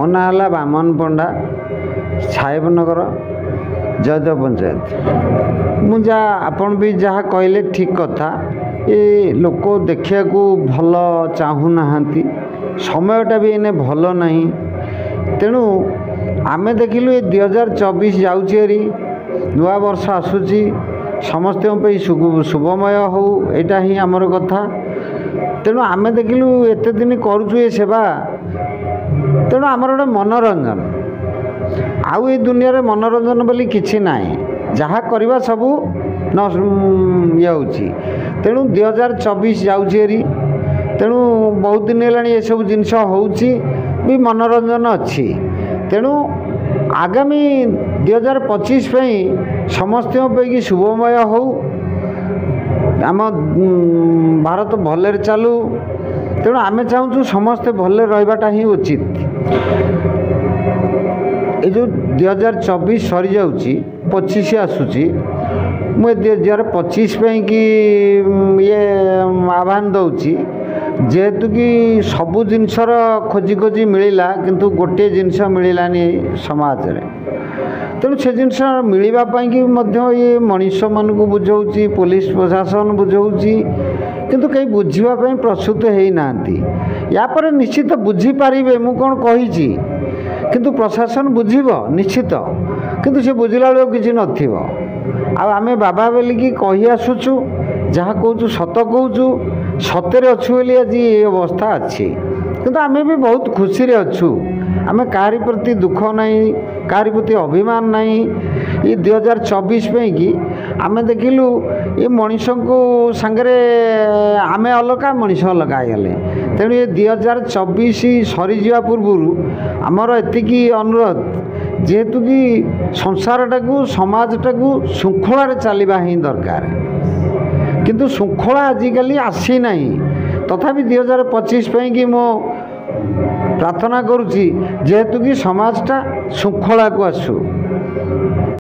ना है बामन पंडा साहेबनगर जयदेव पंचायत। मुझे आपण भी जहाँ कहले ठीक कथा ये लोक देखा भल चाहूना समयटा भी इन्हें भल ना तेणु आमे देखिलु ये 2024 जाऊँगी नुआ वर्ष आसूची समस्त शुभमय हो यहाँ ही आमर कथा। तेणु आमे देखिलु एते दिन करुचु ये सेवा तेणु आमर गोटे मनोरंजन आउ ये दुनिया रे मनोरंजन बोली किछि नाई जहाँ करवा सबू न ये होची। तेणु 2024 जाऊँगी तेणु बहुत दिन है ये सब जिनस होची भी मनोरंजन अच्छी। तेणु आगामी 2025 समस्त पैकी शुभमय हो आम भारत भलरे चालू। तेणु आमे चाहूँ समस्ते भलरे रहिबाटा ही उचित। ये जो 2024 सरी जाऊँगी 25 आसूची मुझे 2025 कि ये आह्वान दूची जेहेतु कि सबू जिनसर खोजी खोजी मिलला किंतु गोटे जिनस मिलानी समाज रे। तेणु से जिनस मिलवाई कि ये मनीष मान को बुझाऊँगी पुलिस प्रशासन बुझाऊँगी किंतु कहीं बुझापी प्रस्तुत होना यापर निश्चित बुझीपारे मु कौन कही किंतु प्रशासन बुझीब निश्चित किंतु से बुझला बेलू किसी नथिब आमे बाबा बोलिकी कही आसुचु जहाँ कहूँ सत कहूँ सतरे अच्छु बोली आज ये अवस्था अच्छी किंतु आमे भी बहुत खुशी रे अच्छु। आमे काहारी प्रति दुख नहीं काहारी प्रति अभिमान नहीं। ये 2024 कि आमे देखिलु ये मनीष को सांगरे आमे अलगा मनीष अलगा गले। तेणु ये 2024 सरी जा पूर्व आमर एतिकी अनुरोध जेहेतु कि संसारटा को समाजटा को श्रृंखलार चलवा ही दरकार किंतु श्रृंखला आजिकल आसी नहीं। तथापि 2025 कि मो प्रार्थना करुच्ची जेहेतु कि समाजटा श्रृंखला को आसू।